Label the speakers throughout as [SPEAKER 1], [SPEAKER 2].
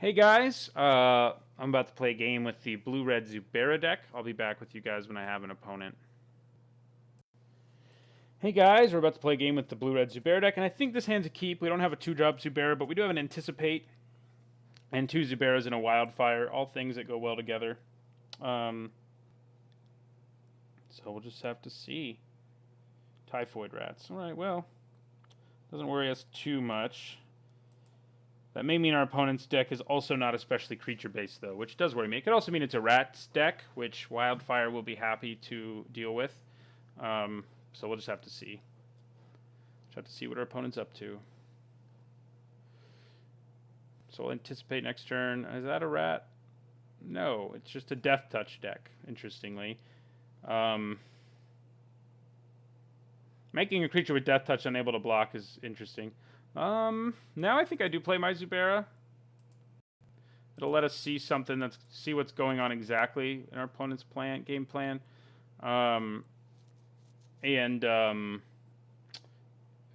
[SPEAKER 1] Hey guys, I'm about to play a game with the blue-red Zubera deck. I'll be back with you guys when I have an opponent. Hey guys, we're about to play a game with the blue-red Zubera deck, and I think this hand's a keep. We don't have a 2-drop Zubera, but we do have an Anticipate and 2 Zuberas and a Wildfire, all things that go well together. So we'll just have to see. Typhoid Rats. Alright, well, doesn't worry us too much. That may mean our opponent's deck is also not especially creature-based, though, which does worry me. It could also mean it's a Rats deck, which Wildfire will be happy to deal with. So we'll just have to see. Just have to see what our opponent's up to. So we'll anticipate next turn. Is that a rat? No, it's just a Deathtouch deck, interestingly. Making a creature with Deathtouch unable to block is interesting. Now I think I do play my Zubera. It'll let us see something see what's going on exactly in our opponent's game plan.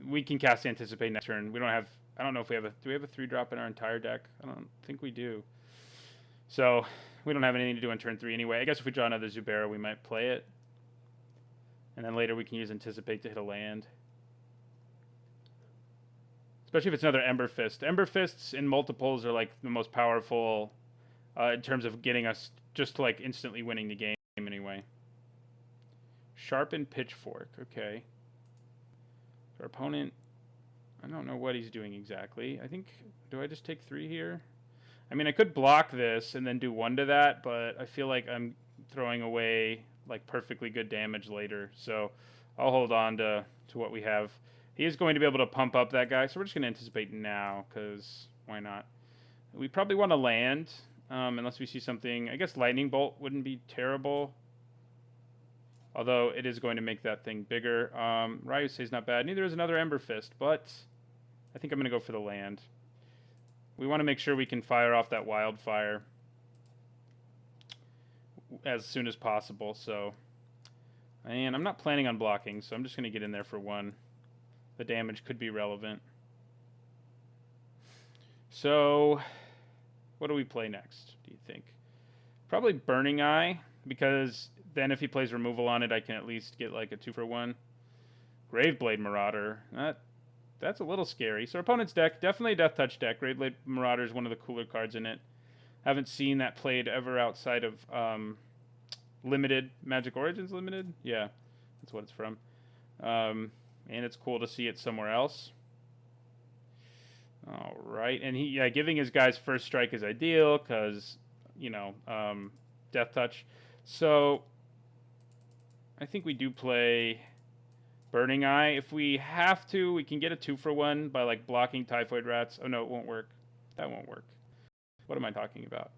[SPEAKER 1] We can cast Anticipate next turn. We don't have, I don't know if we have do we have a 3-drop in our entire deck? I don't think we do. So we don't have anything to do on turn 3 anyway. I guess if we draw another Zubera, we might play it. And then later we can use Anticipate to hit a land. Especially if it's another Ember Fist. Ember Fists in multiples are like the most powerful in terms of getting us just to like instantly winning the game anyway. Sharpened Pitchfork. Okay. Our opponent, I don't know what he's doing exactly. I think, do I just take 3 here? I mean, I could block this and then do 1 to that, but I feel like I'm throwing away like perfectly good damage later. So I'll hold on to what we have. He is going to be able to pump up that guy, so we're just going to anticipate now, because why not? We probably want to land, unless we see something. I guess Lightning Bolt wouldn't be terrible, although it is going to make that thing bigger. Ryusei is not bad. Neither is another Ember Fist, but I think I'm going to go for the land. We want to make sure we can fire off that Wildfire as soon as possible, so... And I'm not planning on blocking, so I'm just going to get in there for 1. The damage could be relevant. So, what do we play next, do you think? Probably Burning Eye, because then if he plays removal on it, I can at least get like a 2-for-1. Graveblade Marauder. That's a little scary. So our opponent's deck, definitely a Deathtouch deck. Graveblade Marauder is one of the cooler cards in it. Haven't seen that played ever outside of Limited. Magic Origins Limited? Yeah, that's what it's from. And it's cool to see it somewhere else. All right, and giving his guys first strike is ideal because, you know, Deathtouch. So I think we do play Burning Eye. If we have to, we can get a 2-for-1 by like blocking Typhoid Rats. Oh no, it won't work. That won't work. What am I talking about?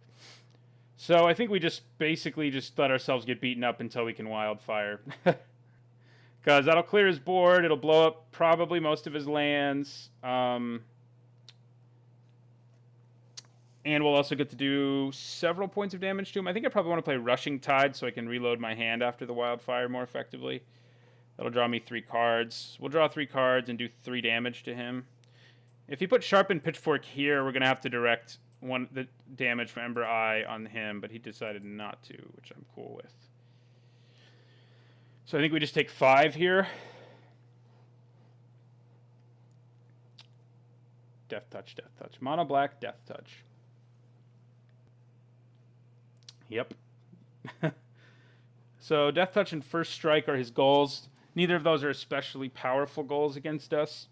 [SPEAKER 1] So I think we just basically just let ourselves get beaten up until we can Wildfire. Because that'll clear his board. It'll blow up probably most of his lands. And we'll also get to do several points of damage to him. I think I probably want to play Rushing Tide so I can reload my hand after the Wildfire more effectively. That'll draw me 3 cards. We'll draw 3 cards and do 3 damage to him. If he put Sharpened Pitchfork here, we're going to have to direct the damage from Ember Eye on him, but he decided not to, which I'm cool with. So I think we just take 5 here. Deathtouch, Deathtouch. Mono black, Deathtouch. Yep. So Deathtouch and First Strike are his goals. Neither of those are especially powerful goals against us.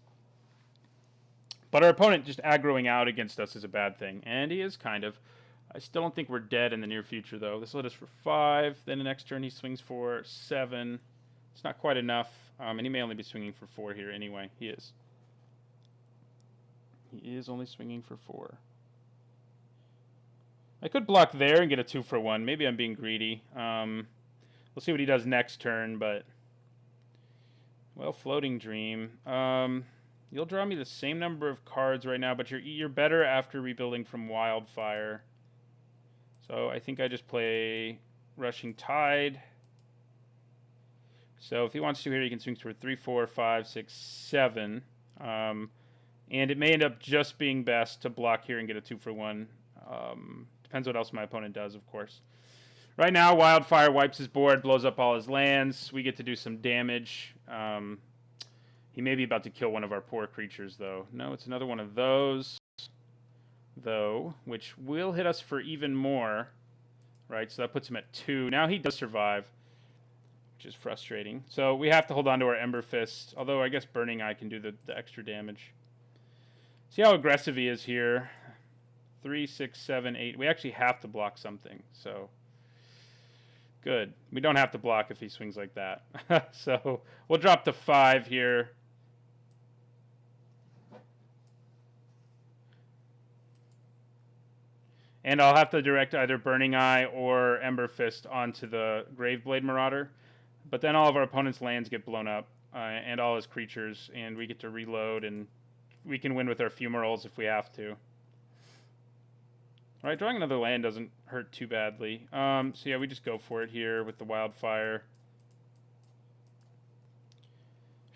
[SPEAKER 1] But our opponent just aggroing out against us is a bad thing. And he is kind of. I still don't think we're dead in the near future, though. This will hit us for 5. Then the next turn he swings for 7. It's not quite enough. And he may only be swinging for 4 here anyway. He is. He is only swinging for 4. I could block there and get a 2-for-1. Maybe I'm being greedy. We'll see what he does next turn, but... Well, Floating Dream. You'll draw me the same number of cards right now, but you're better after rebuilding from Wildfire. So I think I just play Rushing Tide. So if he wants to here, he can swing for 3, 4, 5, 6, 7. And it may end up just being best to block here and get a 2-for-1. Depends what else my opponent does, of course. Right now, Wildfire wipes his board, blows up all his lands. We get to do some damage. He may be about to kill one of our poor creatures, though. No, it's another one of those, though, which will hit us for even more. Right, so that puts him at 2. Now he does survive, which is frustrating. So we have to hold on to our Ember Fist, although I guess Burning Eye can do the extra damage. See how aggressive he is here. 3, 6, 7, 8. We actually have to block something, so good. We don't have to block if he swings like that. So we'll drop to 5 here. And I'll have to direct either Burning Eye or Ember Fist onto the Graveblade Marauder. But then all of our opponent's lands get blown up, and all his creatures, and we get to reload, and we can win with our Fumaroles if we have to. All right, drawing another land doesn't hurt too badly. So yeah, we just go for it here with the Wildfire.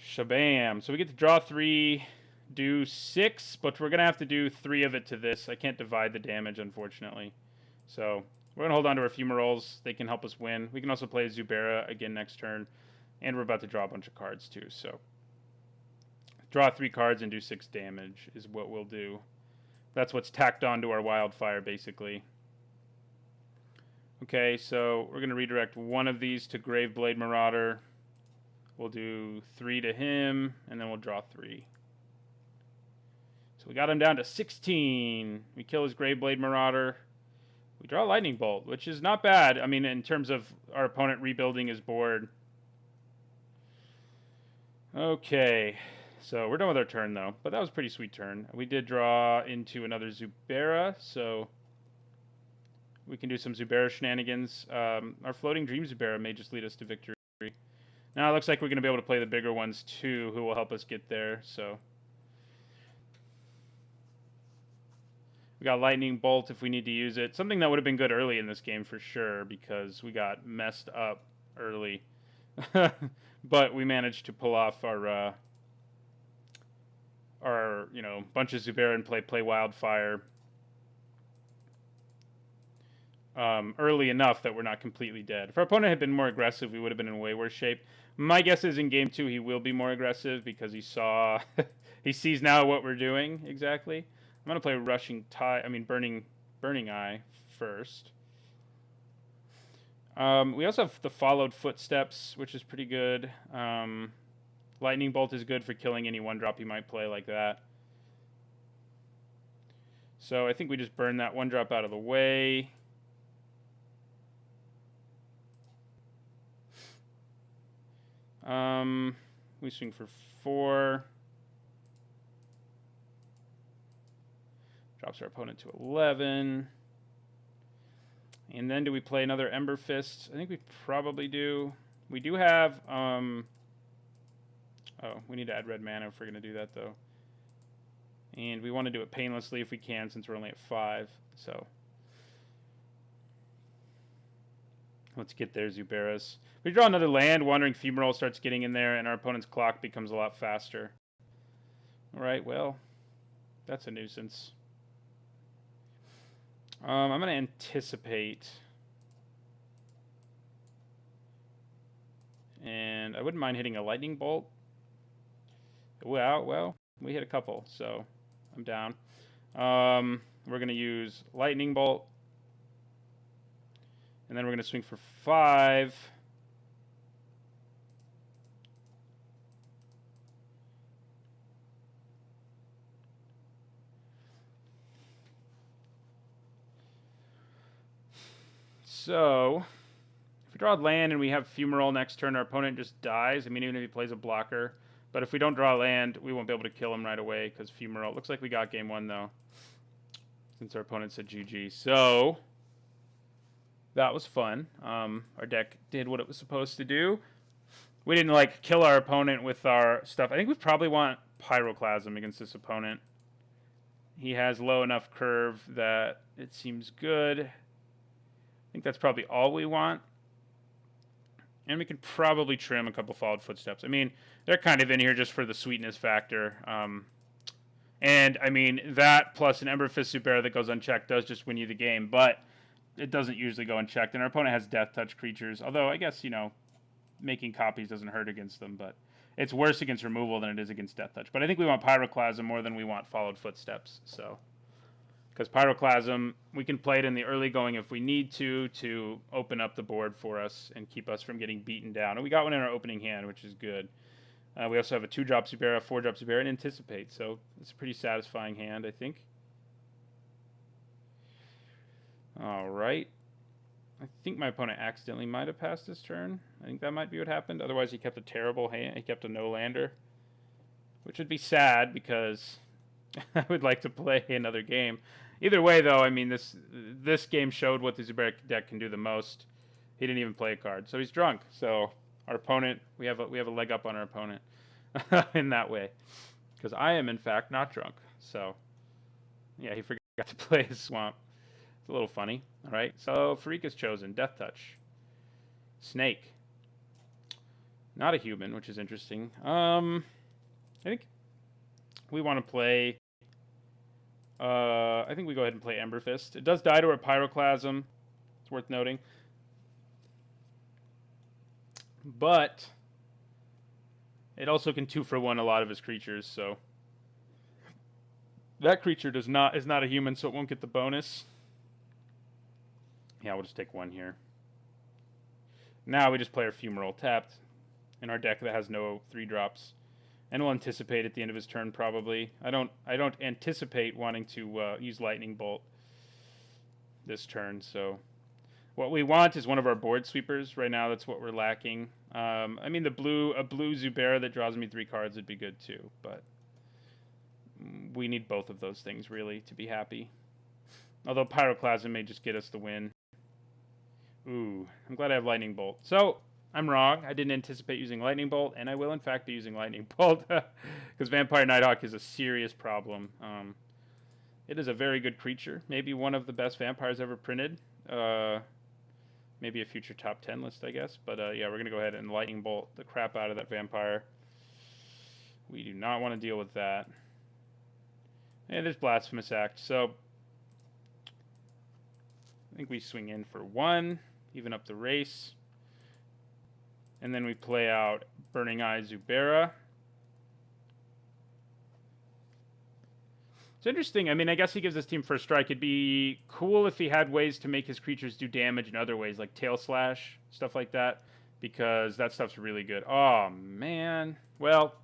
[SPEAKER 1] Shabam. So we get to draw 3, do 6, but we're going to have to do 3 of it to this. I can't divide the damage, unfortunately. So we're going to hold on to our Fumaroles. They can help us win. We can also play Zubera again next turn. And we're about to draw a bunch of cards, too. So draw 3 cards and do 6 damage is what we'll do. That's what's tacked on to our Wildfire, basically. Okay, so we're going to redirect one of these to Graveblade Marauder. We'll do 3 to him, and then we'll draw 3. So we got him down to 16. We kill his Graveblade Marauder. We draw Lightning Bolt, which is not bad. I mean, in terms of our opponent rebuilding his board. Okay, so we're done with our turn, though. But that was a pretty sweet turn. We did draw into another Zubera, so we can do some Zubera shenanigans. Our Floating Dream Zubera may just lead us to victory. Now it looks like we're going to be able to play the bigger ones, too, who will help us get there, so... We got Lightning Bolt if we need to use it. Something that would have been good early in this game for sure, because we got messed up early. But we managed to pull off our bunch of Zubera and play Wildfire early enough that we're not completely dead. If our opponent had been more aggressive, we would have been in way worse shape. My guess is in game 2 he will be more aggressive because he saw he sees now what we're doing exactly. I'm going to play Burning Eye first. We also have the Followed Footsteps, which is pretty good. Lightning Bolt is good for killing any 1-drop you might play like that. So I think we just burn that 1-drop out of the way. We swing for 4. Drops our opponent to 11. And then do we play another Ember Fist? I think we probably do. We do have... oh, we need to add red mana if we're going to do that, though. And we want to do it painlessly if we can, since we're only at 5. So let's get there, Zuberas. We draw another land. Wandering Fumarole starts getting in there, and our opponent's clock becomes a lot faster. All right, well, that's a nuisance. I'm going to anticipate. And I wouldn't mind hitting a Lightning Bolt. Well, we hit a couple, so I'm down. We're going to use Lightning Bolt. And then we're going to swing for 5. So, if we draw land and we have Fumarole next turn, our opponent just dies. I mean, even if he plays a blocker. But if we don't draw land, we won't be able to kill him right away because Fumarole... Looks like we got game 1, though, since our opponent said GG. So, that was fun. Our deck did what it was supposed to do. We didn't, kill our opponent with our stuff. I think we probably want Pyroclasm against this opponent. He has low enough curve that it seems good. I think that's probably all we want. And we can probably trim a couple Followed Footsteps. I mean, they're kind of in here just for the sweetness factor. And, I mean, that plus an Ember Fist Zubera that goes unchecked does just win you the game, but it doesn't usually go unchecked. And our opponent has Deathtouch creatures, although I guess, making copies doesn't hurt against them, but it's worse against removal than it is against Deathtouch. But I think we want Pyroclasm more than we want Followed Footsteps, so... Because Pyroclasm, we can play it in the early going if we need to open up the board for us and keep us from getting beaten down. And we got one in our opening hand, which is good. We also have a 2-drop Zubera, 4-drop Zubera, and Anticipate. So it's a pretty satisfying hand, I think. All right. I think my opponent accidentally might have passed his turn. I think that might be what happened. Otherwise, he kept a terrible hand. He kept a no-lander, which would be sad because I would like to play another game. Either way, though, I mean, this game showed what the Zubera deck can do the most. He didn't even play a card, so he's drunk. So our opponent, we have a leg up on our opponent in that way, because I am in fact not drunk. So yeah, he forgot to play his swamp. It's a little funny. All right, so Farik is chosen. Deathtouch, Snake, not a human, which is interesting. I think we want to play. I think we go ahead and play Ember Fist. It does die to a Pyroclasm. It's worth noting. But it also can 2-for-1 a lot of his creatures, so that creature is not a human, so it won't get the bonus. Yeah, we'll just take one here. Now we just play our Fumarole tapped in our deck that has no 3-drops. And we'll anticipate at the end of his turn, probably. I don't anticipate wanting to use Lightning Bolt this turn. So what we want is one of our board sweepers. Right now, that's what we're lacking. I mean, a blue Zubera that draws me 3 cards would be good too. But we need both of those things, really, to be happy. Although Pyroclasm may just get us the win. Ooh, I'm glad I have Lightning Bolt. So I'm wrong. I didn't anticipate using Lightning Bolt, and I will, in fact, be using Lightning Bolt because Vampire Nighthawk is a serious problem. It is a very good creature. Maybe one of the best vampires ever printed. Maybe a future top 10 list, I guess. But, yeah, we're going to go ahead and Lightning Bolt the crap out of that vampire. We do not want to deal with that. And there's Blasphemous Act. So I think we swing in for 1, even up the race. And then we play out Burning Eye Zubera. It's interesting. I mean, I guess he gives this team first strike. It'd be cool if he had ways to make his creatures do damage in other ways, like Tail Slash, stuff like that, because that stuff's really good. Oh, man. Well,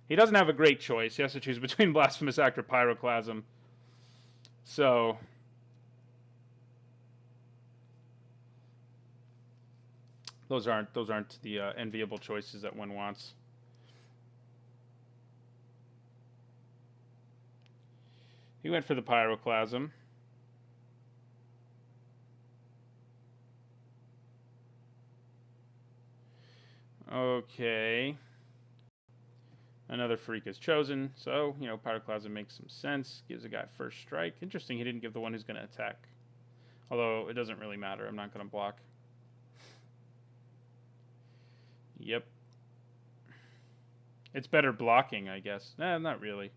[SPEAKER 1] he doesn't have a great choice. He has to choose between Blasphemous Act or Pyroclasm. So those aren't the enviable choices that one wants. He went for the Pyroclasm. Okay. Another freak is chosen, so, Pyroclasm makes some sense. Gives a guy first strike. Interesting, he didn't give the one who's going to attack. Although, it doesn't really matter. I'm not going to block. Yep. It's better blocking, I guess. Nah, not really.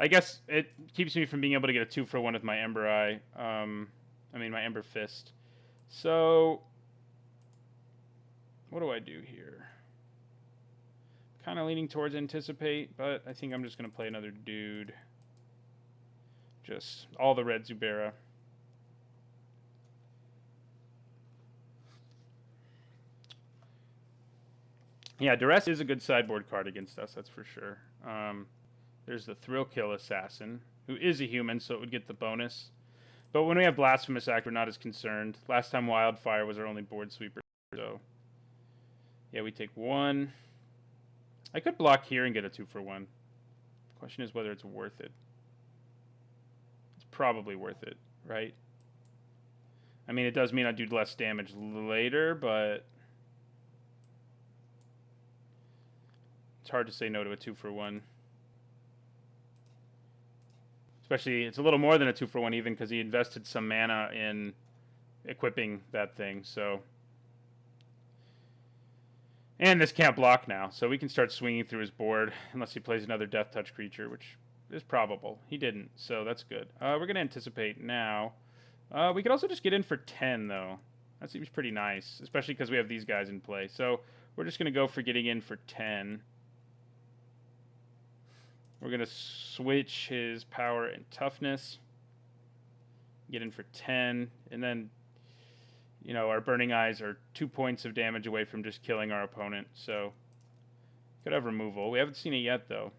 [SPEAKER 1] I guess it keeps me from being able to get a 2-for-1 with my Ember Eye. My Ember Fist. So, what do I do here? Kind of leaning towards Anticipate, but I think I'm just going to play another dude. Just all the red Zubera. Yeah, Duress is a good sideboard card against us, that's for sure. There's the Thrill Kill Assassin, who is a human, so it would get the bonus. But when we have Blasphemous Act, we're not as concerned. Last time Wildfire was our only board sweeper, so yeah, we take 1. I could block here and get a 2-for-1. The question is whether it's worth it. It's probably worth it, right? I mean, it does mean I do less damage later, but it's hard to say no to a 2-for-1. Especially, it's a little more than a 2-for-1 even because he invested some mana in equipping that thing, so. And this can't block now, so we can start swinging through his board unless he plays another Deathtouch creature, which is probable. He didn't, so that's good. We're going to anticipate now. We could also just get in for 10, though. That seems pretty nice, especially because we have these guys in play. So we're just going to go for getting in for 10. We're going to switch his power and toughness. Get in for 10. And then, you know, our Burning Eyes are 2 points of damage away from just killing our opponent. So could have removal. We haven't seen it yet, though.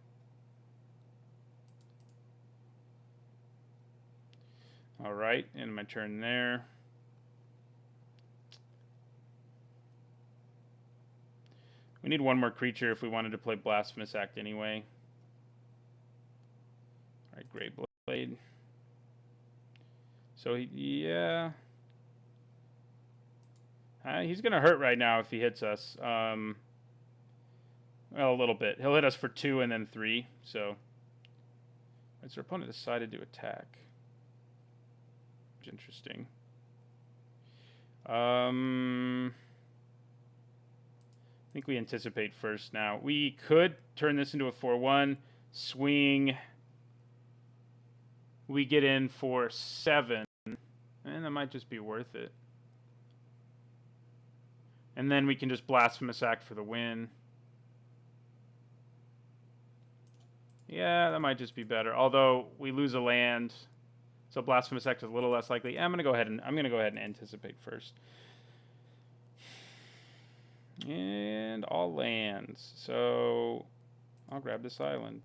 [SPEAKER 1] All right, and my turn there. We need one more creature if we wanted to play Blasphemous Act anyway. All right, Grey Blade. So, yeah. He's going to hurt right now if he hits us. Well, a little bit. He'll hit us for 2 and then 3. So, our opponent decided to attack. Which is interesting. I think we anticipate first now. We could turn this into a 4-1. Swing. We get in for 7. And that might just be worth it. And then we can just Blasphemous Act for the win. Yeah, that might just be better. Although we lose a land, so Blasphemous Act is a little less likely. I'm gonna go ahead and anticipate first. And all lands. So I'll grab this island.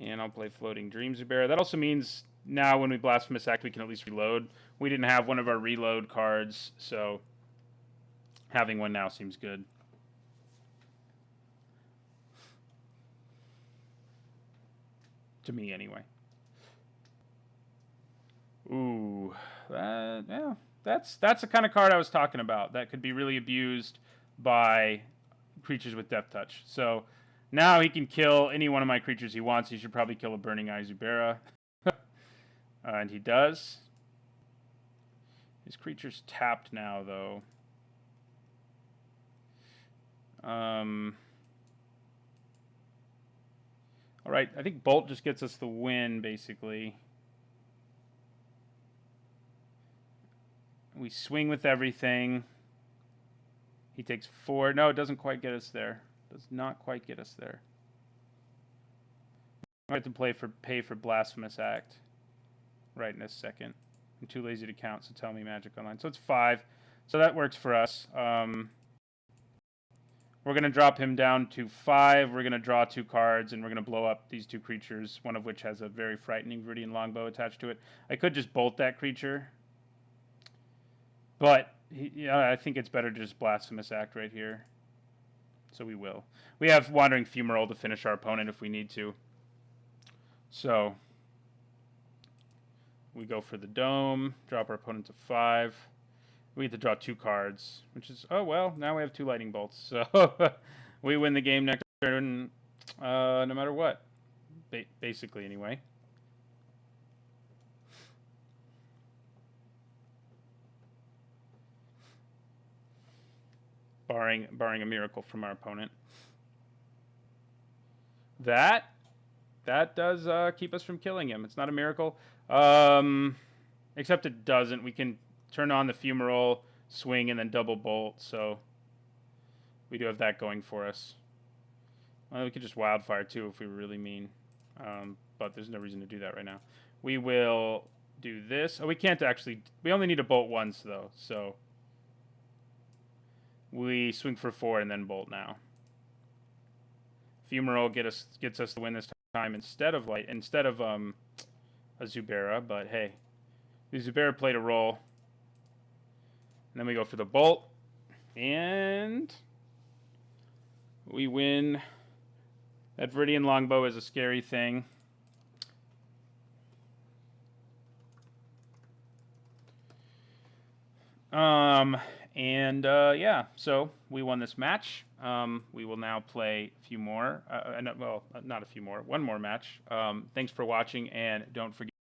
[SPEAKER 1] And I'll play Floating Dream Zubera. That also means now when we Blasphemous Act, we can at least reload. We didn't have one of our reload cards, so having one now seems good. To me, anyway. Ooh, yeah. That's the kind of card I was talking about. That could be really abused by creatures with Deathtouch. So now he can kill any one of my creatures he wants. He should probably kill a Burning Eye Zubera. And he does. His creature's tapped now, though. All right, I think Bolt just gets us the win, basically. We swing with everything. He takes 4. No, it doesn't quite get us there. Does not quite get us there. I have to pay for Blasphemous Act right in a second. I'm too lazy to count, so tell me Magic Online. So it's 5. So that works for us. We're going to drop him down to 5. We're going to draw 2 cards, and we're going to blow up these 2 creatures, one of which has a very frightening Viridian Longbow attached to it. I could just bolt that creature. But I think it's better to just Blasphemous Act right here. So we will. We have Wandering Fumarole to finish our opponent if we need to. So we go for the Dome, drop our opponent to 5. We get to draw 2 cards, which is, oh, well, now we have 2 Lightning Bolts. So we win the game next turn no matter what, basically anyway. Barring a miracle from our opponent. That does keep us from killing him. It's not a miracle. Except it doesn't. We can turn on the Fumarole, swing, and then double bolt. So we do have that going for us. Well, we could just Wildfire, too, if we were really mean. But there's no reason to do that right now. We will do this. Oh, we can't actually. We only need to bolt once, though. So we swing for 4 and then bolt now. Fumarole gets us the win this time instead of a Zubera, but hey, the Zubera played a role. And then we go for the bolt, and we win. That Viridian Longbow is a scary thing. Yeah, so we won this match. We will now play a few more. Well, not a few more. One more match. Thanks for watching, and don't forget